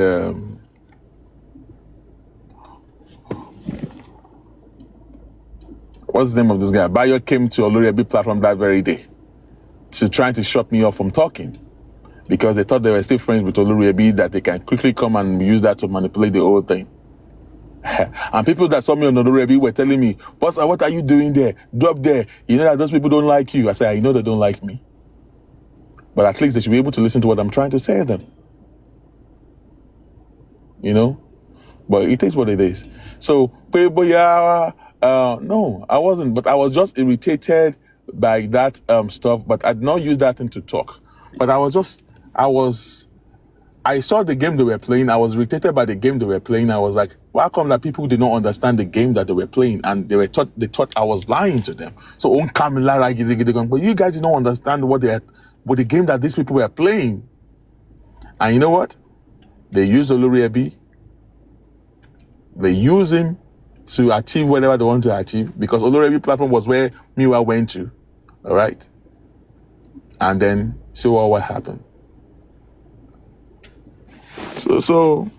[SPEAKER 1] what's the name of this guy? Bayo came to Olurebi platform that very day to try to shut me off from talking because they thought they were still friends with Olurebi, that they can quickly come and use that to manipulate the whole thing. And people that saw me on Olurebi were telling me, Bossa, what are you doing there? Drop there. You know that those people don't like you. I said, I know they don't like me. But at least they should be able to listen to what I'm trying to say to them. You know? But it is what it is. So, no, I wasn't. But I was just irritated by that stuff. But I did not use that thing to talk. But I saw the game they were playing. I was irritated by the game they were playing. I was like, why come that people did not understand the game that they were playing? And they thought I was lying to them. So, but you guys did not understand what the game that these people were playing. And you know what? They used Olurebi. They use him to achieve whatever they want to achieve, because Olurebi platform was where Miwa went to. All right? And then see what happened. So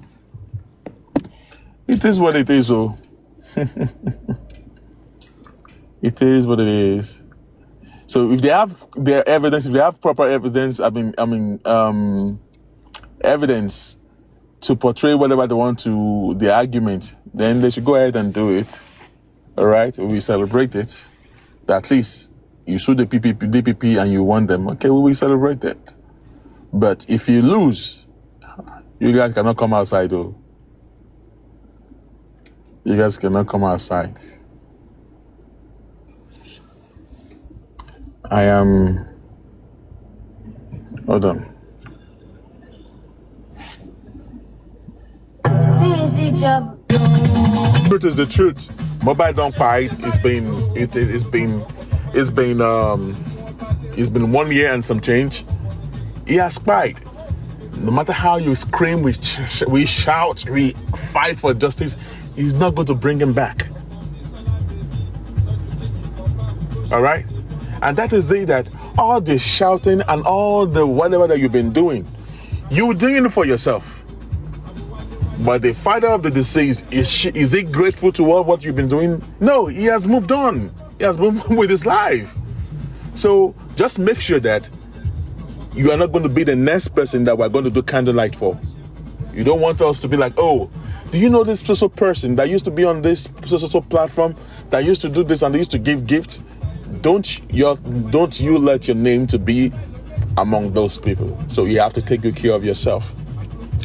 [SPEAKER 1] it is what it is. So it is what it is. So if they have their evidence, if they have proper evidence, evidence to portray whatever they want to the argument, then they should go ahead and do it. All right, we celebrate it. At least you sue the DPP and you won them. Okay, we will celebrate that. But if you lose, you guys cannot come outside, though. You guys cannot come outside. Hold on. Truth is the truth. Mohbad don't fight. It's been 1 year and some change. He has spied. No matter how you scream, we shout, we fight for justice, he's not going to bring him back. All right? And that is it, that all the shouting and all the whatever that you've been doing, you're doing it for yourself. But the father of the deceased, is he grateful to all what you've been doing? No, he has moved on. He has moved on with his life. So just make sure that you are not going to be the next person that we're going to do candlelight for. You don't want us to be like, oh, do you know this special person that used to be on this special platform, that used to do this and they used to give gifts? Don't you let your name to be among those people. So you have to take good care of yourself.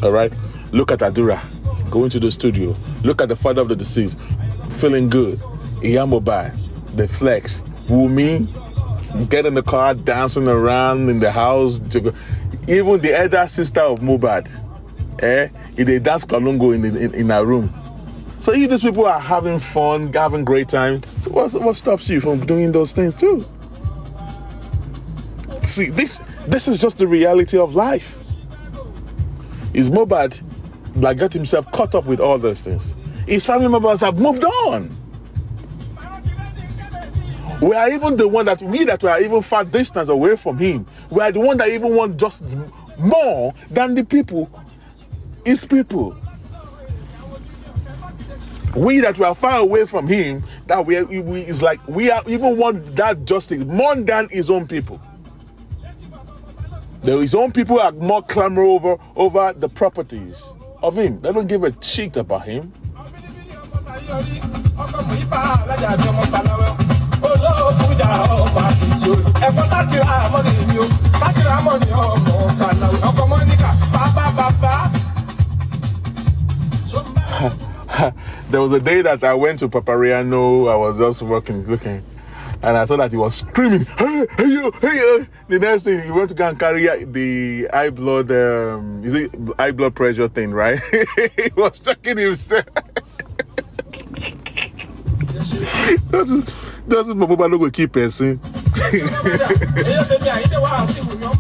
[SPEAKER 1] All right? Look at Adura going to the studio. Look at the father of the deceased, feeling good. Mohbad, the flex. Wumi, get in the car, dancing around in the house. Even the elder sister of Mohbad, they dance kalungo in her room. So if these people are having fun, having great time, so what stops you from doing those things too? See, this is just the reality of life. Is Mohbad that got himself caught up with all those things? His family members have moved on. We are even the one that are even far distance away from him. We are the one that even want just more than the people. It's people. We that were far away from him, that we is like we are even want that justice more than his own people. His own people are more clamor over the properties of him. They don't give a shit about him. There was a day that I went to Papariano. I was just looking, and I saw that he was screaming, hey, you, hey. The next thing, he went to go and carry the high blood, high blood pressure thing, right? He was checking himself. Doesn't Mohbad will keep passing.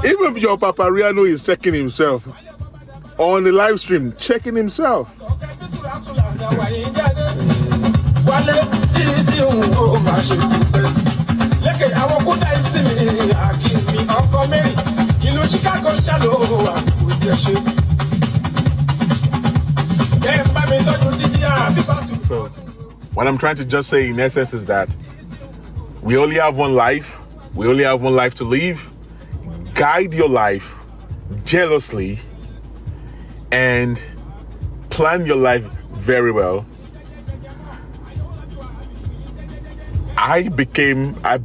[SPEAKER 1] Even your Papariano is checking himself on the live stream, checking himself. So, what I'm trying to just say in essence is that we only have one life. We only have one life to live. Guide your life jealously and plan your life very well. I became a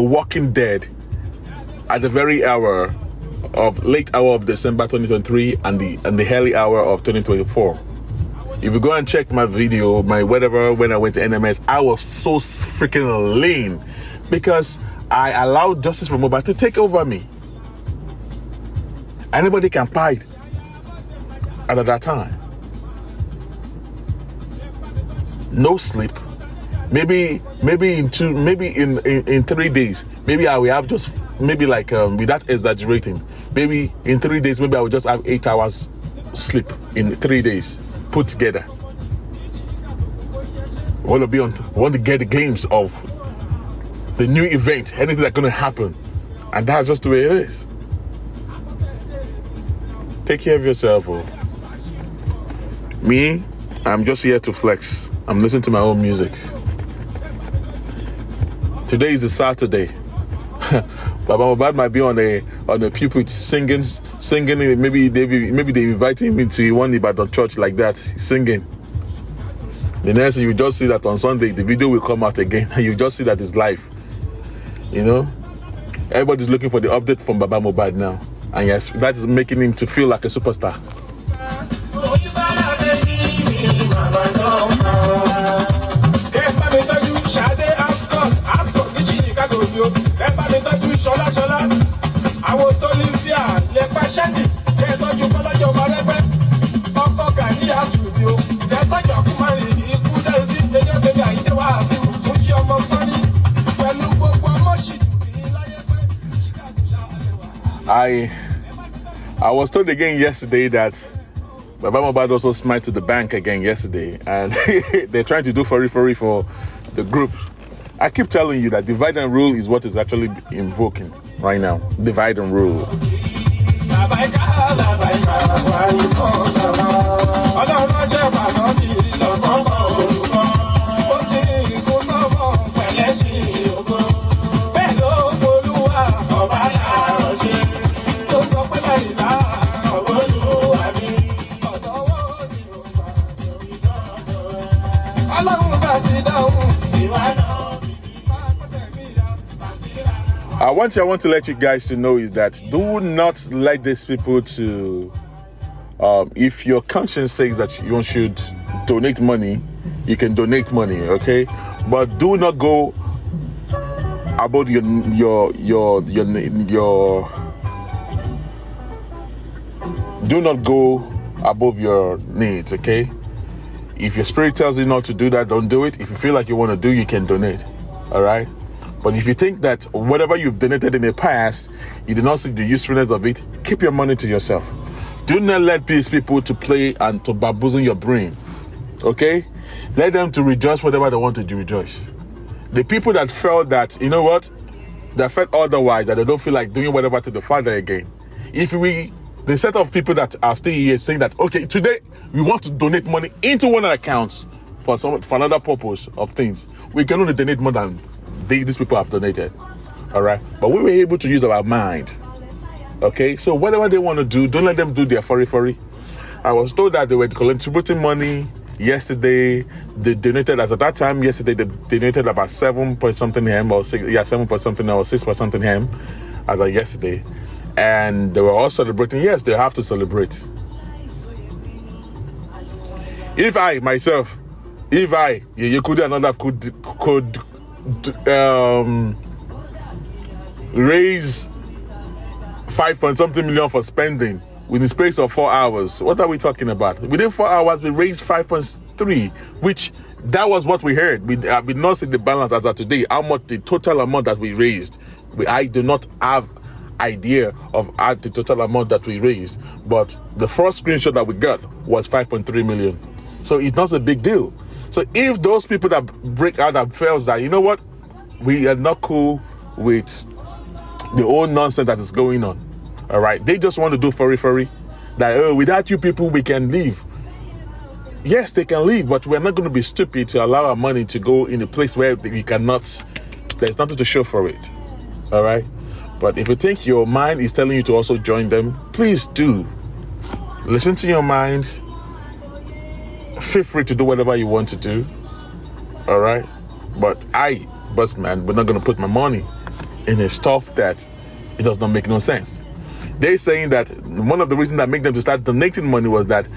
[SPEAKER 1] walking dead at the very late hour of December 2023 and the early hour of 2024. If you go and check my video, my whatever, when I went to NMS, I was so freaking lean because I allowed justice for Mohbad to take over me. Anybody can fight at that time. No sleep. Maybe in 3 days. Maybe I will have just without exaggerating. Maybe in 3 days, maybe I will just have 8 hours sleep in 3 days put together. Want to get a glimpse of the new event, anything that's gonna happen, and that's just the way it is. Take care of yourself. Me, I'm just here to flex. I'm listening to my own music. Today is a Saturday. Baba Mohbad might be on a pulpit singing. Maybe they invite him into one Ibadan church like that, singing. The next thing you just see that on Sunday the video will come out again, and you just see that it's live. You know, everybody's looking for the update from Baba Mohbad now, and yes, that is making him to feel like a superstar. I was told again yesterday that Baba Mohbad also smiled to the bank again yesterday, and they're trying to do for the group. I keep telling you that divide and rule is what is actually invoking right now. Divide and rule. One thing I want to let you guys to know is that do not let these people to if your conscience says that you should donate money, you can donate money, okay? But do not go about your do not go above your needs, okay? If your spirit tells you not to do that, don't do it. If you feel like you want to do, you can donate, all right? But if you think that whatever you've donated in the past, you do not see the usefulness of it, keep your money to yourself. Do not let these people to play and to bamboozle your brain, okay? Let them to rejoice whatever they want to rejoice. The people that felt that, you know what, that felt otherwise, that they don't feel like doing whatever to the Father again. If we the set of people that are still here saying that, okay, today we want to donate money into one account for another purpose of things. We can only donate more than these people have donated. All right, but we were able to use our mind. Okay, so whatever they want to do, don't let them do their furry. I was told that they were contributing money yesterday. They donated, as at that time yesterday, they donated about 7 point something M or 7 point something or 6 point something M as of yesterday. And they were all celebrating. Yes, they have to celebrate. If I myself, you could another could raise 5 point something million for spending within the space of 4 hours. What are we talking about? Within 4 hours, we raised 5.3, which that was what we heard. We did not see the balance as of today. How much the total amount that we raised? I do not have idea of the total amount that we raised, but the first screenshot that we got was 5.3 million. So it's not a big deal. So if those people that break out and feels that, you know what, we are not cool with the old nonsense that is going on, all right, they just want to do furry that, oh, without you people we can leave. Yes, they can leave, but we're not going to be stupid to allow our money to go in a place where we cannot, there's nothing to show for it. All right, but if you think your mind is telling you to also join them, please do listen to your mind. Feel free to do whatever you want to do. All right, but Bossman, we're not going to put my money in a stuff that it does not make no sense. They're saying that one of the reasons that made them to start donating money was that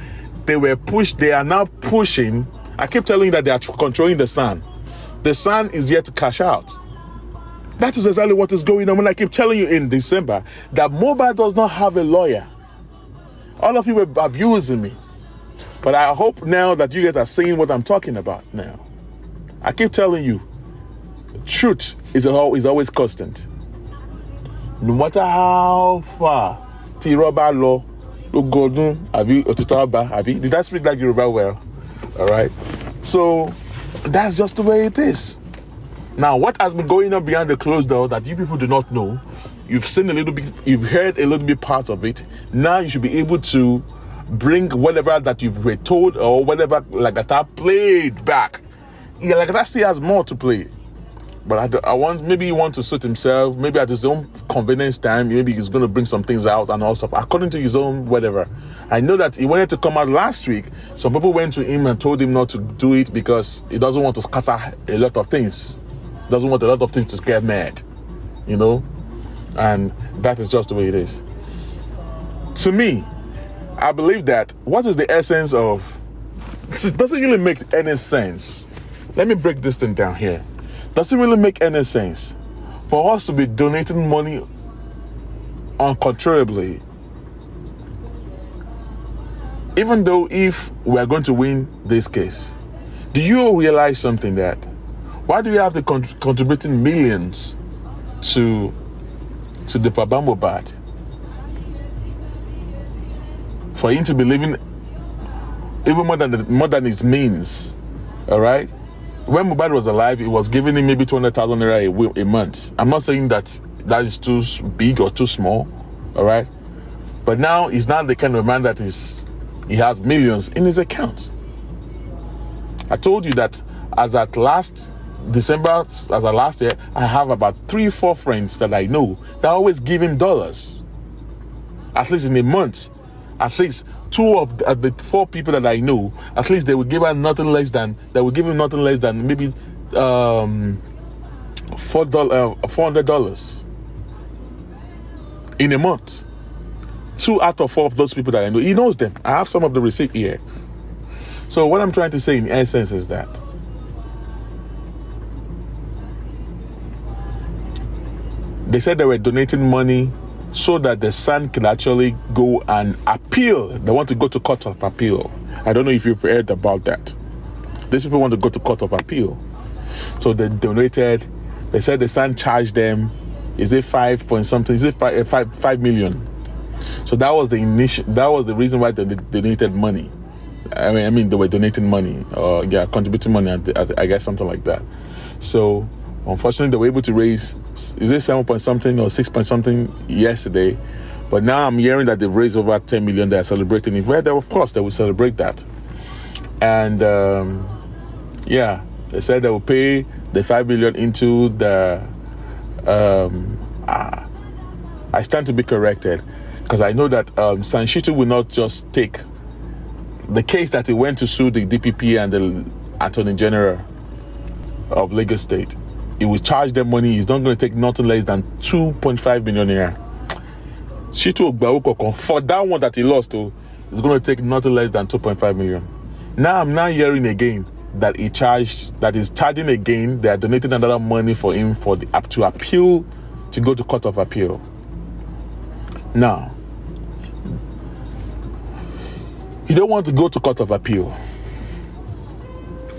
[SPEAKER 1] they are now pushing. I keep telling you that they are controlling the sun. The sun is yet to cash out. That is exactly what is going on. When I keep telling you in December that Mohbad does not have a lawyer. All of you were abusing me. But I hope now that you guys are seeing what I'm talking about now. I keep telling you, truth is always constant. No matter how far Tiroba law, Godun, Abi, Otitoba, Abi, did I speak like Yoruba well? All right. So that's just the way it is. Now, what has been going on behind the closed door that you people do not know, you've seen a little bit, you've heard a little bit part of it. Now you should be able to bring whatever that you've were told or whatever Lagata played back. Yeah, Lagata still has more to play. But maybe he wants to suit himself, maybe at his own convenience time, maybe he's going to bring some things out and all stuff, according to his own whatever. I know that he wanted to come out last week. Some people went to him and told him not to do it because he doesn't want to scatter a lot of things. Doesn't want a lot of things to scare mad, you know? And that is just the way it is. To me, I believe that what is the essence of... It doesn't really make any sense. Let me break this thing down here. Does it really make any sense for us to be donating money uncontrollably? Even though if we are going to win this case, do you realize something that why do we have to contributing millions to the Mohbad for him to be living even more than his means? All right. When Mohbad was alive, he was giving him maybe 200,000 naira a month. I'm not saying that is too big or too small, all right? But now he's not the kind of man that he has millions in his account. I told you that as at last December, as of last year, I have about 3-4 friends that I know that always give him dollars. At least in a month, at least 2 of the 4 people that I know, at least they will give him nothing less than maybe $400 in a month. 2 out of 4 of those people that I know, he knows them. I have some of the receipt here. So what I'm trying to say in essence is that they said they were donating money so that the son can actually go and appeal. They want to go to court of appeal. I don't know if you've heard about that. These people want to go to court of appeal. So they donated. They said the son charged them. Is it 5 point something? Is it 5 million? So that was the reason why they donated money. I mean they were donating money, or contributing money. I guess something like that. So unfortunately, they were able to raise, is it 7 point something or 6 point something yesterday, But now I'm hearing that they've raised over 10 million. They're celebrating it. Well, of course, they will celebrate that. And yeah, they said they will pay the 5 million into the. I stand to be corrected, because I know that Shittu will not just take the case that he went to sue the DPP and the Attorney General of Lagos State. He will charge them money. He's not going to take nothing less than 2.5 million naira. Shittu Ogbaukoko, for that one that he lost to, is going to take nothing less than 2.5 million. Now I'm now hearing again that he's charging again. They are donating another money for him for the to appeal, to go to Court of Appeal. Now, you don't want to go to Court of Appeal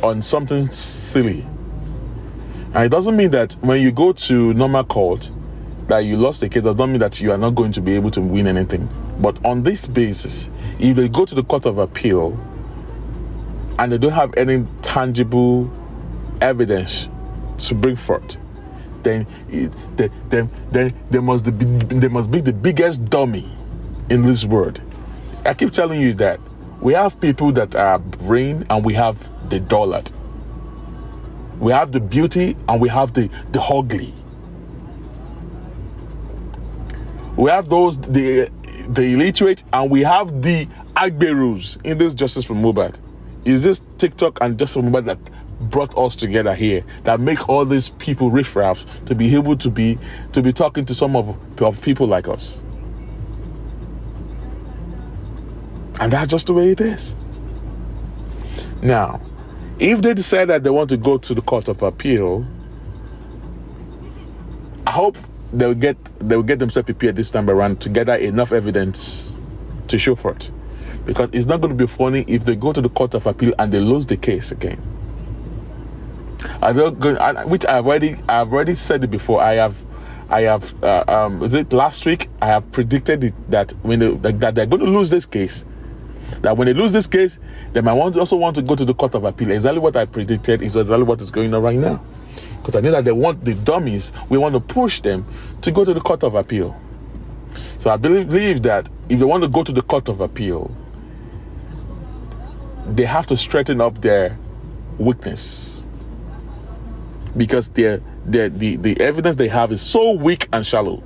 [SPEAKER 1] on something silly. And it doesn't mean that when you go to normal court that you lost the case. Does not mean that you are not going to be able to win anything. But on this basis, if they go to the Court of Appeal and they don't have any tangible evidence to bring forth, then they must be the biggest dummy in this world. I keep telling you that we have people that are brain and we have the dullard. We have the beauty and we have the ugly. We have those the illiterate and we have the agberus in this Justice for Mohbad. Is this TikTok and Justice for Mohbad that brought us together here, that make all these people riffraff to be able to be talking to some of people like us? And that's just the way it is. Now, if they decide that they want to go to the Court of Appeal, I hope they will get themselves prepared this time around to gather enough evidence to show for it. Because it's not going to be funny if they go to the Court of Appeal and they lose the case again. Which I've already said it before. I have is it last week? I have predicted that that they're going to lose this case. That when they lose this case, they might also want to go to the Court of Appeal. Exactly what I predicted is exactly what is going on right now. Because I know that they want the dummies. We want to push them to go to the Court of Appeal. So I believe that if they want to go to the Court of Appeal, they have to straighten up their weakness. Because the evidence they have is so weak and shallow.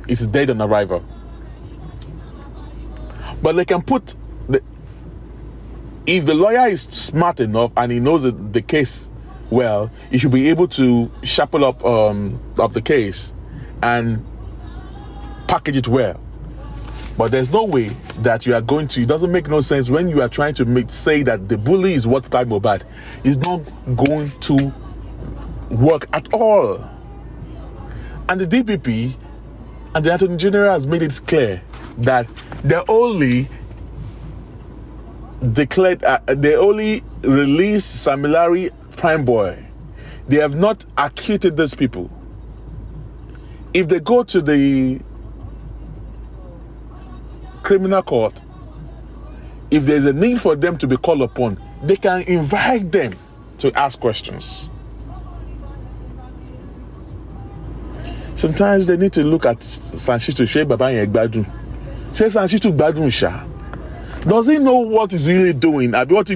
[SPEAKER 1] It's dead on arrival. But they can put if the lawyer is smart enough and he knows the case well, he should be able to sharpen up the case and package it well. But there's no way that you are going to. It doesn't make no sense when you are trying to say that the bully is what type Mohbad. It's not going to work at all. And the DPP and the Attorney General has made it clear that they only released Samilari Prime Boy. They have not acquitted these people. If they go to the criminal court, if there's a need for them to be called upon, they can invite them to ask questions. Sometimes they need to look at Shittu Shey Baba Yen Gbadun. Say Shittu Gbadun Sha. Does he know what he's really doing? Because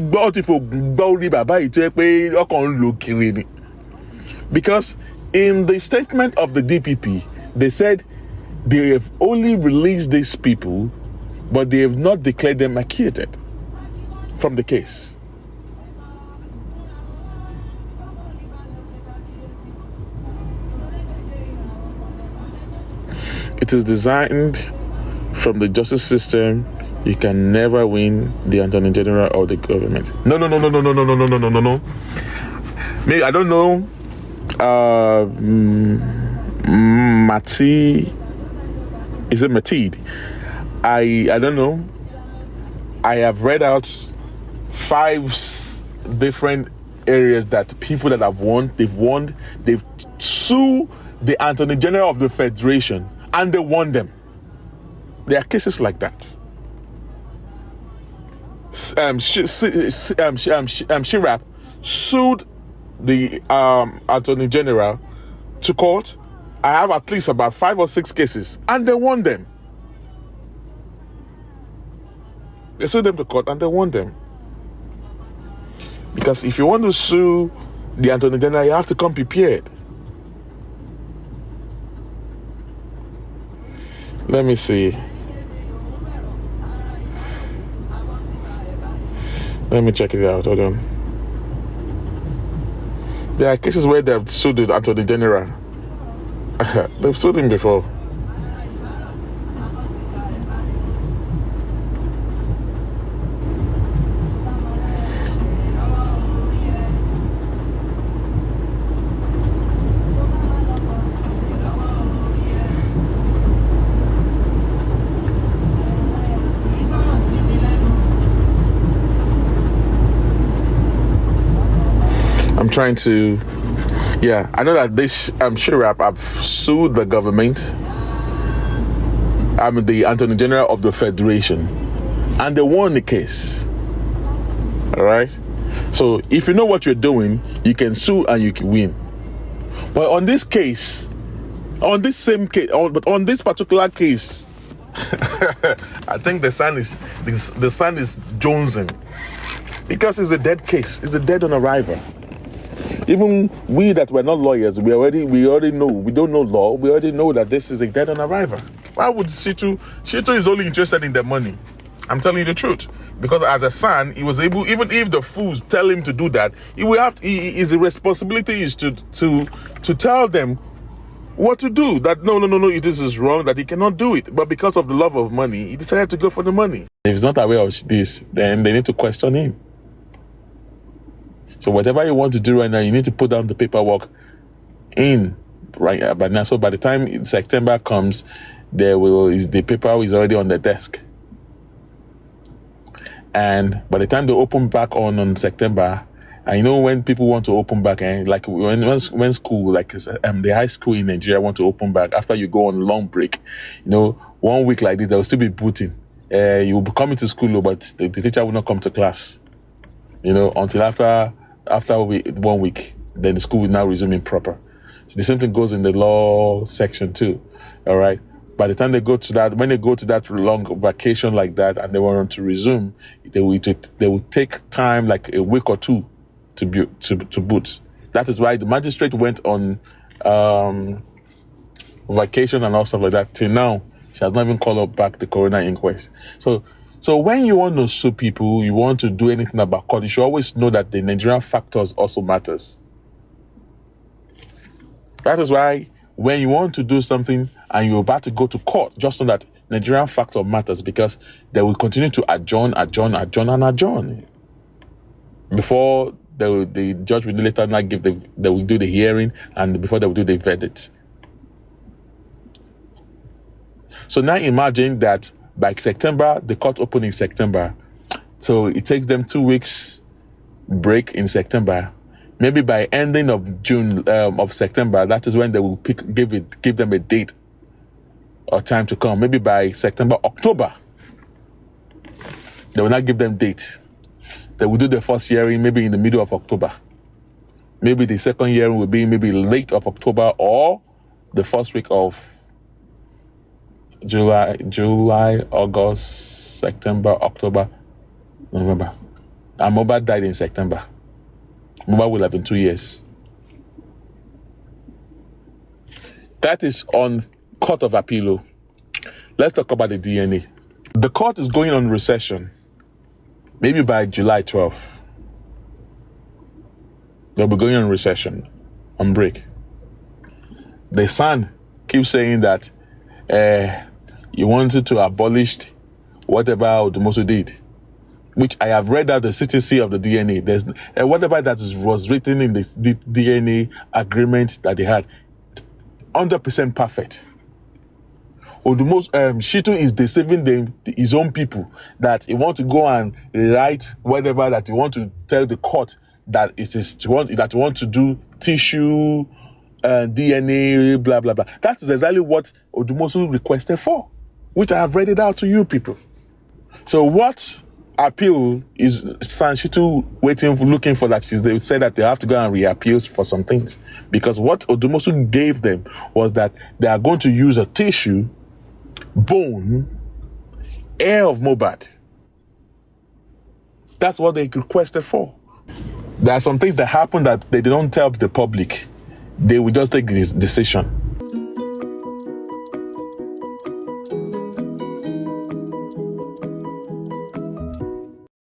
[SPEAKER 1] in the statement of the DPP, they said they have only released these people, but they have not declared them acquitted from the case. It is designed from the justice system. You can never win the Attorney General or the government. No. Maybe I don't know. Is it Matid? I don't know. I have read out 5 different areas that people that have won, they've sued the Attorney General of the Federation and they won them. There are cases like that. Shirap sued the Attorney General to court. I have at least about 5 or 6 cases and they won them. They sue them to court and they won them. Because if you want to sue the Attorney General, you have to come prepared. Let me see. Let me check it out. Hold on. There are cases where they've sued the Attorney General. They've sued him before. I'm trying to, yeah, I know that this Shirap have sued the government. I'm the Attorney General of the Federation, and they won the case. All right. So if you know what you're doing, you can sue and you can win. But on this case, on this same case, but on this particular case, I think the son is jonesing because it's a dead case. It's a dead on arrival. Even we that were not lawyers, we already know. We don't know law. We already know that this is a dead on arrival. Why would Shittu is only interested in the money? I'm telling you the truth. Because as a son, he was able, even if the fools tell him to do that, he will have to, his responsibility is to tell them what to do. That no, this is wrong, that he cannot do it. But because of the love of money, he decided to go for the money. If he's not aware of this, then they need to question him. So whatever you want to do right now, you need to put down the paperwork in right but now. So by the time September comes, the paper is already on the desk. And by the time they open back on September, and you know when people want to open back, like when school, like the high school in Nigeria want to open back after you go on long break, 1 week like this, they will still be booting. You will be coming to school, but the teacher will not come to class, until after 1 week, then the school will now resume in proper. So the same thing goes in the law section too. All right. By the time they go to that, when they go to that long vacation like that, and they want to resume, they will take time like a week or two to boot. That is why the magistrate went on vacation and all stuff like that. Till now, she has not even called up back the coroner inquest. So when you want to sue people, you want to do anything about court, you should always know that the Nigerian factors also matters. That is why when you want to do something and you're about to go to court, just know that Nigerian factor matters, because they will continue to adjourn before the judge will later not they will do the hearing, and before they will do the verdict. So now imagine that by September, the court open in September. So it takes them 2 weeks break in September. Maybe by ending of June, of September, that is when they will give them a date or time to come. Maybe by September, October, they will not give them date. They will do the first hearing maybe in the middle of October. Maybe the second hearing will be maybe late of October or the first week of July, August, September, October, November. And Mohbad died in September. Mohbad will have been 2 years. That is on Court of Appeal. Let's talk about the DNA. The court is going on recession. Maybe by July 12th. They'll be going on recession, on break. The Sun keeps saying that you wanted to abolish whatever Odumosu did, which I have read out the CTC of the DNA. There's whatever that was written in the DNA agreement that they had, 100% perfect. Odumosu, Shittu is deceiving his own people, that he want to go and write whatever that he want to tell the court that that he want to do tissue, DNA, blah blah blah. That is exactly what Odumosu requested for, which I have read it out to you people. So what appeal is Shittu looking for? That is, they said that they have to go and reappeal for some things, because what Odumosu gave them was that they are going to use a tissue, bone, hair of Mohbad, That's what they requested for. There are some things that happen that they don't tell the public. They will just take this decision.